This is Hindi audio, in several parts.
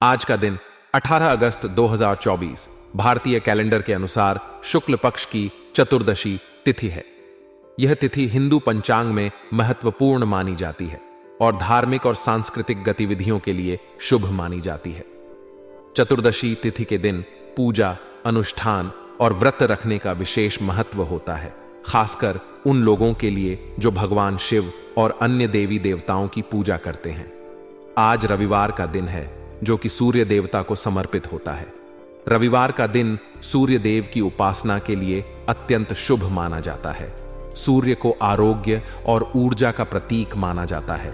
आज का दिन 18 अगस्त 2024 भारतीय कैलेंडर के अनुसार शुक्ल पक्ष की चतुर्दशी तिथि है। यह तिथि हिंदू पंचांग में महत्वपूर्ण मानी जाती है और धार्मिक और सांस्कृतिक गतिविधियों के लिए शुभ मानी जाती है। चतुर्दशी तिथि के दिन पूजा, अनुष्ठान और व्रत रखने का विशेष महत्व होता है, खासकर उन लोगों के लिए जो भगवान शिव और अन्य देवी देवताओं की पूजा करते हैं। आज रविवार का दिन है जो कि सूर्य देवता को समर्पित होता है। रविवार का दिन सूर्य देव की उपासना के लिए अत्यंत शुभ माना जाता है। सूर्य को आरोग्य और ऊर्जा का प्रतीक माना जाता है।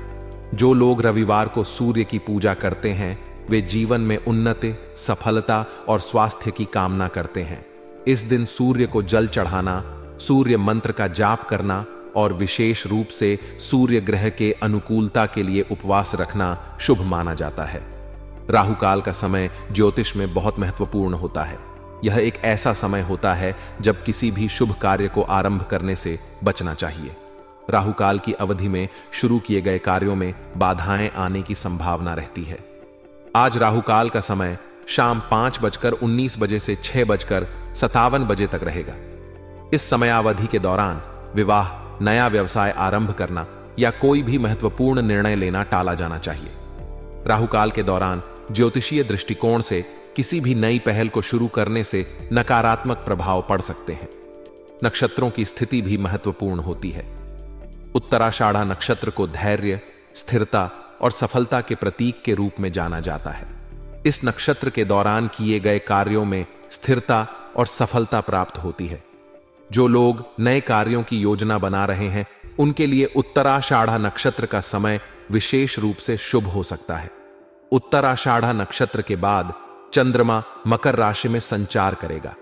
जो लोग रविवार को सूर्य की पूजा करते हैं वे जीवन में उन्नति, सफलता और स्वास्थ्य की कामना करते हैं। इस दिन सूर्य को जल चढ़ाना, सूर्य मंत्र का जाप करना और विशेष रूप से सूर्य ग्रह के अनुकूलता के लिए उपवास रखना शुभ माना जाता है। राहु काल का समय ज्योतिष में बहुत महत्वपूर्ण होता है। यह एक ऐसा समय होता है जब किसी भी शुभ कार्य को आरंभ करने से बचना चाहिए। राहु काल की अवधि में शुरू किए गए कार्यों में बाधाएं आने की संभावना रहती है। आज राहु काल का समय शाम 5:19 बजे से 6:57 बजे तक रहेगा। इस समयावधि के दौरान विवाह, नया व्यवसाय आरंभ करना या कोई भी महत्वपूर्ण निर्णय लेना टाला जाना चाहिए। राहु काल के दौरान ज्योतिषीय दृष्टिकोण से किसी भी नई पहल को शुरू करने से नकारात्मक प्रभाव पड़ सकते हैं। नक्षत्रों की स्थिति भी महत्वपूर्ण होती है। उत्तराषाढ़ा नक्षत्र को धैर्य, स्थिरता और सफलता के प्रतीक के रूप में जाना जाता है। इस नक्षत्र के दौरान किए गए कार्यों में स्थिरता और सफलता प्राप्त होती है। जो लोग नए कार्यों की योजना बना रहे हैं उनके लिए उत्तराषाढ़ा नक्षत्र का समय विशेष रूप से शुभ हो सकता है। उत्तराषाढ़ा नक्षत्र के बाद चंद्रमा मकर राशि में संचार करेगा।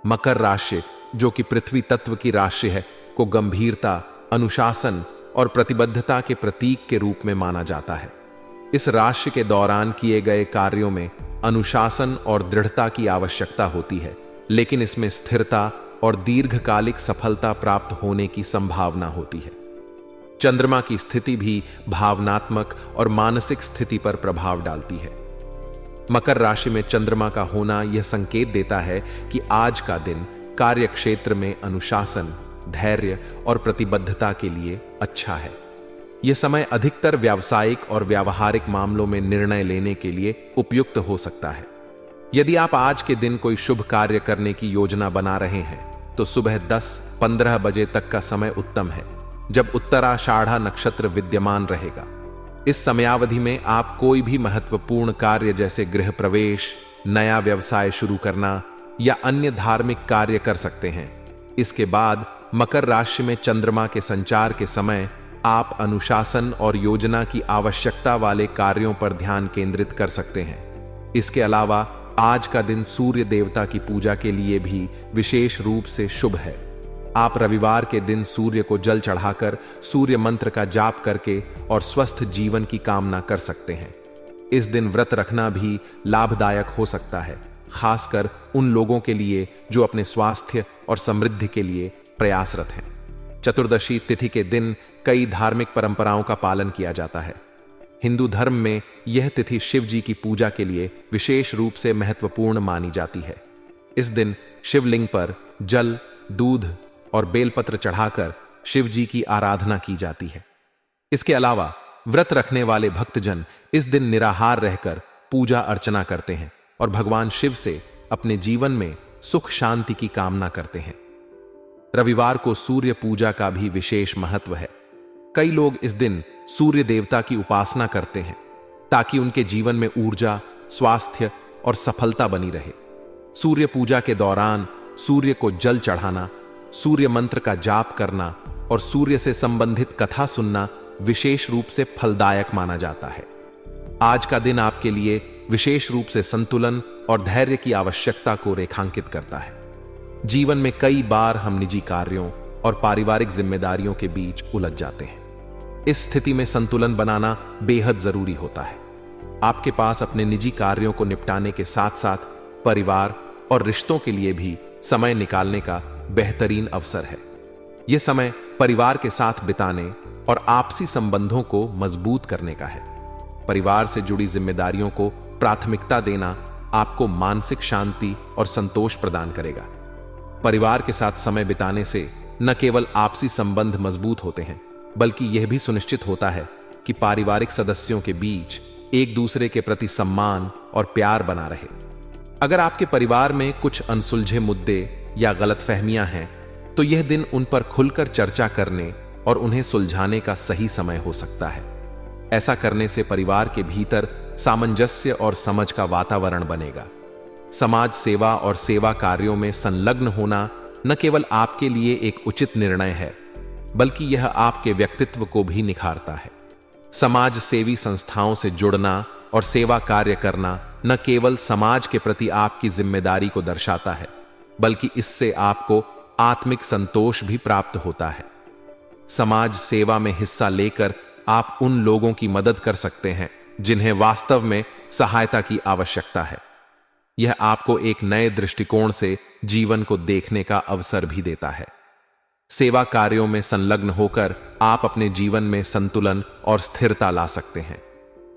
मकर राशि, जो कि पृथ्वी तत्व की राशि है, को गंभीरता, अनुशासन और प्रतिबद्धता के प्रतीक के रूप में माना जाता है। इस राशि के दौरान किए गए कार्यों में अनुशासन और दृढ़ता की आवश्यकता होती है, लेकिन इसमें स्थिरता और दीर्घकालिक सफलता प्राप्त होने की संभावना होती है। चंद्रमा की स्थिति भी भावनात्मक और मानसिक स्थिति पर प्रभाव डालती है। मकर राशि में चंद्रमा का होना यह संकेत देता है कि आज का दिन कार्यक्षेत्र में अनुशासन, धैर्य और प्रतिबद्धता के लिए अच्छा है। यह समय अधिकतर व्यावसायिक और व्यावहारिक मामलों में निर्णय लेने के लिए उपयुक्त हो सकता है। यदि आप आज के दिन कोई शुभ कार्य करने की योजना बना रहे हैं तो सुबह 10-15 बजे तक का समय उत्तम है, जब उत्तराषाढ़ा नक्षत्र विद्यमान रहेगा। इस समयावधि में आप कोई भी महत्वपूर्ण कार्य जैसे गृह प्रवेश, नया व्यवसाय शुरू करना या अन्य धार्मिक कार्य कर सकते हैं। इसके बाद मकर राशि में चंद्रमा के संचार के समय आप अनुशासन और योजना की आवश्यकता वाले कार्यों पर ध्यान केंद्रित कर सकते हैं। इसके अलावा आज का दिन सूर्य देवता की पूजा के लिए भी विशेष रूप से शुभ है। आप रविवार के दिन सूर्य को जल चढ़ाकर सूर्य मंत्र का जाप करके और स्वस्थ जीवन की कामना कर सकते हैं। इस दिन व्रत रखना भी लाभदायक हो सकता है, खासकर उन लोगों के लिए जो अपने स्वास्थ्य और समृद्धि के लिए प्रयासरत हैं। चतुर्दशी तिथि के दिन कई धार्मिक परंपराओं का पालन किया जाता है। हिंदू धर्म में यह तिथि शिव जी की पूजा के लिए विशेष रूप से महत्वपूर्ण मानी जाती है। इस दिन शिवलिंग पर जल, दूध और बेलपत्र चढ़ाकर शिव जी की आराधना की जाती है। इसके अलावा व्रत रखने वाले भक्तजन इस दिन निराहार रहकर पूजा अर्चना करते हैं और भगवान शिव से अपने जीवन में सुख शांति की कामना करते हैं। रविवार को सूर्य पूजा का भी विशेष महत्व है। कई लोग इस दिन सूर्य देवता की उपासना करते हैं ताकि उनके जीवन में ऊर्जा, स्वास्थ्य और सफलता बनी रहे। सूर्य पूजा के दौरान सूर्य को जल चढ़ाना, सूर्य मंत्र का जाप करना और सूर्य से संबंधित कथा सुनना विशेष रूप से फलदायक माना जाता है। आज का दिन आपके लिए विशेष रूप से संतुलन और धैर्य की आवश्यकता को रेखांकित करता है। जीवन में कई बार हम निजी कार्यों और पारिवारिक जिम्मेदारियों के बीच उलझ जाते हैं। इस स्थिति में संतुलन बनाना बेहद जरूरी होता है। आपके पास अपने निजी कार्यों को निपटाने के साथ साथ परिवार और रिश्तों के लिए भी समय निकालने का बेहतरीन अवसर है। यह समय परिवार के साथ बिताने और आपसी संबंधों को मजबूत करने का है। परिवार से जुड़ी जिम्मेदारियों को प्राथमिकता देना आपको मानसिक शांति और संतोष प्रदान करेगा। परिवार के साथ समय बिताने से न केवल आपसी संबंध मजबूत होते हैं, बल्कि यह भी सुनिश्चित होता है कि पारिवारिक सदस्यों के बीच एक दूसरे के प्रति सम्मान और प्यार बना रहे। अगर आपके परिवार में कुछ अनसुलझे मुद्दे या गलतफहमियां हैं, तो यह दिन उन पर खुलकर चर्चा करने और उन्हें सुलझाने का सही समय हो सकता है। ऐसा करने से परिवार के भीतर सामंजस्य और समझ का वातावरण बनेगा। समाज सेवा और सेवा कार्यों में संलग्न होना न केवल आपके लिए एक उचित निर्णय है, बल्कि यह आपके व्यक्तित्व को भी निखारता है। समाज सेवी संस्थाओं से जुड़ना और सेवा कार्य करना न केवल समाज के प्रति आपकी जिम्मेदारी को दर्शाता है, बल्कि इससे आपको आत्मिक संतोष भी प्राप्त होता है। समाज सेवा में हिस्सा लेकर आप उन लोगों की मदद कर सकते हैं जिन्हें वास्तव में सहायता की आवश्यकता है। यह आपको एक नए दृष्टिकोण से जीवन को देखने का अवसर भी देता है। सेवा कार्यों में संलग्न होकर आप अपने जीवन में संतुलन और स्थिरता ला सकते हैं।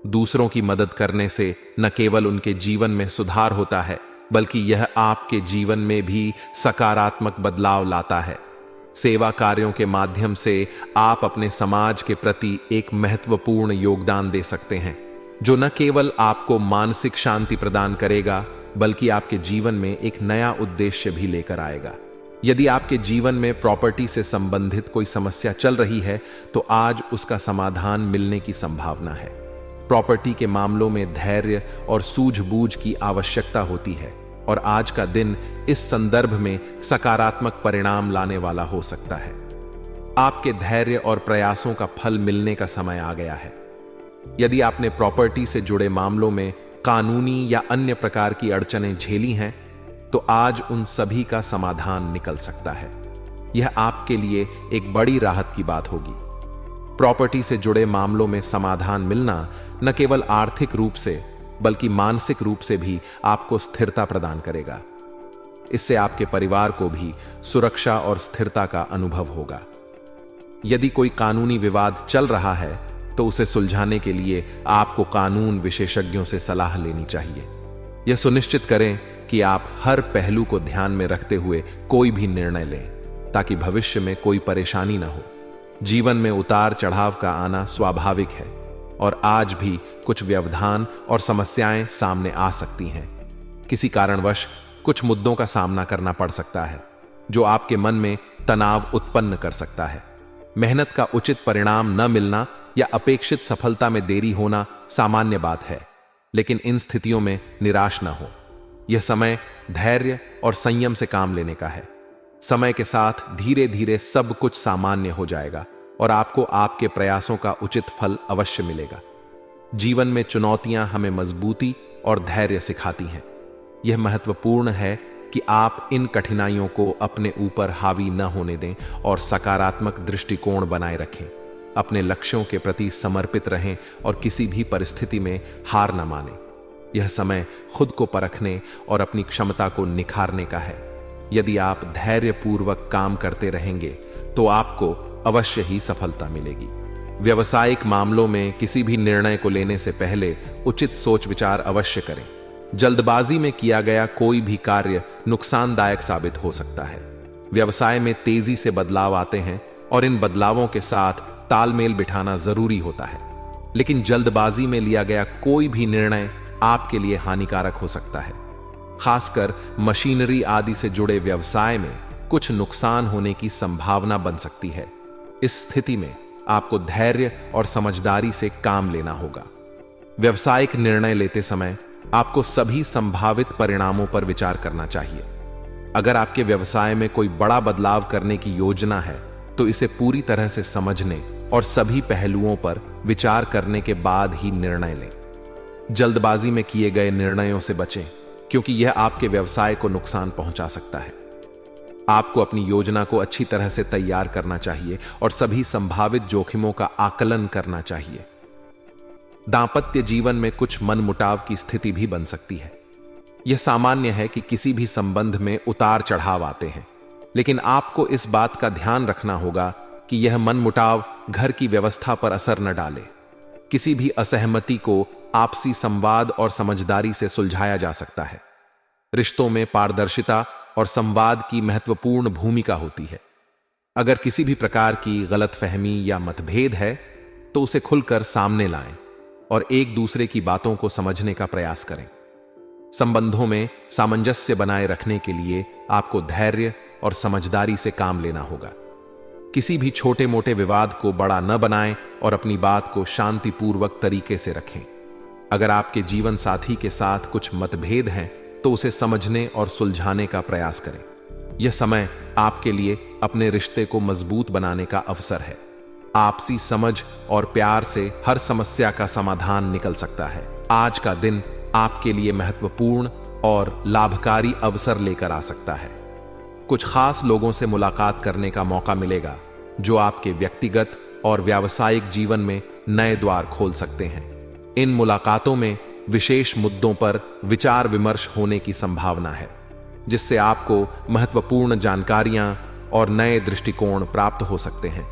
दूसरों की मदद करने से न केवल उनके जीवन में सुधार होता है, बल्कि यह आपके जीवन में भी सकारात्मक बदलाव लाता है। सेवा कार्यों के माध्यम से आप अपने समाज के प्रति एक महत्वपूर्ण योगदान दे सकते हैं, जो न केवल आपको मानसिक शांति प्रदान करेगा, बल्कि आपके जीवन में एक नया उद्देश्य भी लेकर आएगा। यदि आपके जीवन में प्रॉपर्टी से संबंधित कोई समस्या चल रही है, तो आज उसका समाधान मिलने की संभावना है। प्रॉपर्टी के मामलों में धैर्य और सूझबूझ की आवश्यकता होती है, और आज का दिन इस संदर्भ में सकारात्मक परिणाम लाने वाला हो सकता है। आपके धैर्य और प्रयासों का फल मिलने का समय आ गया है। यदि आपने प्रॉपर्टी से जुड़े मामलों में कानूनी या अन्य प्रकार की अड़चनें झेली हैं, तो आज उन सभी का समाधान निकल सकता है। यह आपके लिए एक बड़ी राहत की बात होगी। प्रॉपर्टी से जुड़े मामलों में समाधान मिलना न केवल आर्थिक रूप से, बल्कि मानसिक रूप से भी आपको स्थिरता प्रदान करेगा। इससे आपके परिवार को भी सुरक्षा और स्थिरता का अनुभव होगा। यदि कोई कानूनी विवाद चल रहा है, तो उसे सुलझाने के लिए आपको कानून विशेषज्ञों से सलाह लेनी चाहिए। यह सुनिश्चित करें कि आप हर पहलू को ध्यान में रखते हुए कोई भी निर्णय लें, ताकि भविष्य में कोई परेशानी न हो। जीवन में उतार चढ़ाव का आना स्वाभाविक है, और आज भी कुछ व्यवधान और समस्याएं सामने आ सकती हैं। किसी कारणवश कुछ मुद्दों का सामना करना पड़ सकता है, जो आपके मन में तनाव उत्पन्न कर सकता है। मेहनत का उचित परिणाम न मिलना या अपेक्षित सफलता में देरी होना सामान्य बात है, लेकिन इन स्थितियों में निराश न हो। यह समय धैर्य और संयम से काम लेने का है। समय के साथ धीरे धीरे सब कुछ सामान्य हो जाएगा, और आपको आपके प्रयासों का उचित फल अवश्य मिलेगा। जीवन में चुनौतियां हमें मजबूती और धैर्य सिखाती हैं। यह महत्वपूर्ण है कि आप इन कठिनाइयों को अपने ऊपर हावी न होने दें और सकारात्मक दृष्टिकोण बनाए रखें। अपने लक्ष्यों के प्रति समर्पित रहें और किसी भी परिस्थिति में हार न मानें। यह समय खुद को परखने और अपनी क्षमता को निखारने का है। यदि आप धैर्यपूर्वक काम करते रहेंगे, तो आपको अवश्य ही सफलता मिलेगी। व्यावसायिक मामलों में किसी भी निर्णय को लेने से पहले उचित सोच विचार अवश्य करें। जल्दबाजी में किया गया कोई भी कार्य नुकसानदायक साबित हो सकता है। व्यवसाय में तेजी से बदलाव आते हैं, और इन बदलावों के साथ तालमेल बिठाना जरूरी होता है। लेकिन जल्दबाजी में लिया गया कोई भी निर्णय आपके लिए हानिकारक हो सकता है। खासकर मशीनरी आदि से जुड़े व्यवसाय में कुछ नुकसान होने की संभावना बन सकती है। इस स्थिति में आपको धैर्य और समझदारी से काम लेना होगा। व्यवसायिक निर्णय लेते समय आपको सभी संभावित परिणामों पर विचार करना चाहिए। अगर आपके व्यवसाय में कोई बड़ा बदलाव करने की योजना है, तो इसे पूरी तरह से समझने और सभी पहलुओं पर विचार करने के बाद ही निर्णय लें। जल्दबाजी में किए गए निर्णयों से बचें, क्योंकि यह आपके व्यवसाय को नुकसान पहुंचा सकता है। आपको अपनी योजना को अच्छी तरह से तैयार करना चाहिए और सभी संभावित जोखिमों का आकलन करना चाहिए। दांपत्य जीवन में कुछ मनमुटाव की स्थिति भी बन सकती है। यह सामान्य है कि किसी भी संबंध में उतार चढ़ाव आते हैं, लेकिन आपको इस बात का ध्यान रखना होगा कि यह मनमुटाव घर की व्यवस्था पर असर न डाले। किसी भी असहमति को आपसी संवाद और समझदारी से सुलझाया जा सकता है। रिश्तों में पारदर्शिता और संवाद की महत्वपूर्ण भूमिका होती है। अगर किसी भी प्रकार की गलतफहमी या मतभेद है तो उसे खुलकर सामने लाएं और एक दूसरे की बातों को समझने का प्रयास करें। संबंधों में सामंजस्य बनाए रखने के लिए आपको धैर्य और समझदारी से काम लेना होगा। किसी भी छोटे मोटे विवाद को बड़ा न बनाएं और अपनी बात को शांतिपूर्वक तरीके से रखें। अगर आपके जीवन साथी के साथ कुछ मतभेद हैं तो उसे समझने और सुलझाने का प्रयास करें। यह समय आपके लिए अपने रिश्ते को मजबूत बनाने का अवसर है। आपसी समझ और प्यार से हर समस्या का समाधान निकल सकता है। आज का दिन आपके लिए महत्वपूर्ण और लाभकारी अवसर लेकर आ सकता है। कुछ खास लोगों से मुलाकात करने का मौका मिलेगा जो आपके व्यक्तिगत और व्यावसायिक जीवन में नए द्वार खोल सकते हैं। इन मुलाकातों में विशेष मुद्दों पर विचार विमर्श होने की संभावना है, जिससे आपको महत्वपूर्ण जानकारियां और नए दृष्टिकोण प्राप्त हो सकते हैं।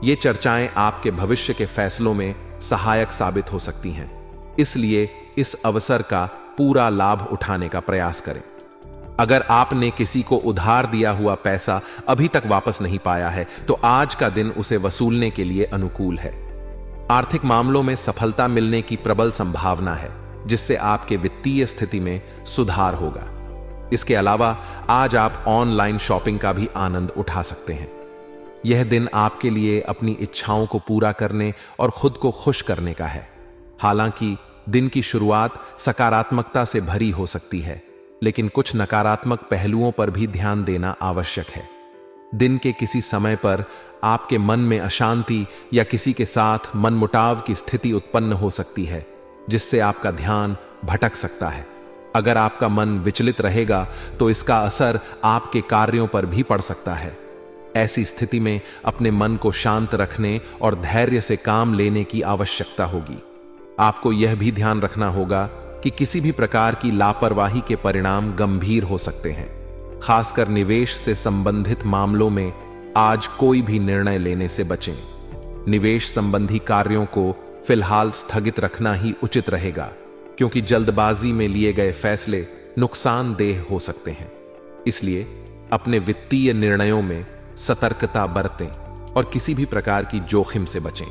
ये चर्चाएं आपके भविष्य के फैसलों में सहायक साबित हो सकती हैं, इसलिए इस अवसर का पूरा लाभ उठाने का प्रयास करें। अगर आपने किसी को उधार दिया हुआ पैसा अभी तक वापस नहीं पाया है तो आज का दिन उसे वसूलने के लिए अनुकूल है। आर्थिक मामलों में सफलता मिलने की प्रबल संभावना है, जिससे आपके वित्तीय स्थिति में सुधार होगा। इसके अलावा आज आप ऑनलाइन शॉपिंग का भी आनंद उठा सकते हैं। यह दिन आपके लिए अपनी इच्छाओं को पूरा करने और खुद को खुश करने का है। हालांकि दिन की शुरुआत सकारात्मकता से भरी हो सकती है, लेकिन कुछ नकारात्मक पहलुओं पर भी ध्यान देना आवश्यक है। दिन के किसी समय पर आपके मन में अशांति या किसी के साथ मनमुटाव की स्थिति उत्पन्न हो सकती है, जिससे आपका ध्यान भटक सकता है। अगर आपका मन विचलित रहेगा तो इसका असर आपके कार्यों पर भी पड़ सकता है। ऐसी स्थिति में अपने मन को शांत रखने और धैर्य से काम लेने की आवश्यकता होगी। आपको यह भी ध्यान रखना होगा कि किसी भी प्रकार की लापरवाही के परिणाम गंभीर हो सकते हैं। खासकर निवेश से संबंधित मामलों में आज कोई भी निर्णय लेने से बचें। निवेश संबंधी कार्यों को फिलहाल स्थगित रखना ही उचित रहेगा, क्योंकि जल्दबाजी में लिए गए फैसले नुकसानदेह हो सकते हैं। इसलिए अपने वित्तीय निर्णयों में सतर्कता बरतें और किसी भी प्रकार की जोखिम से बचें।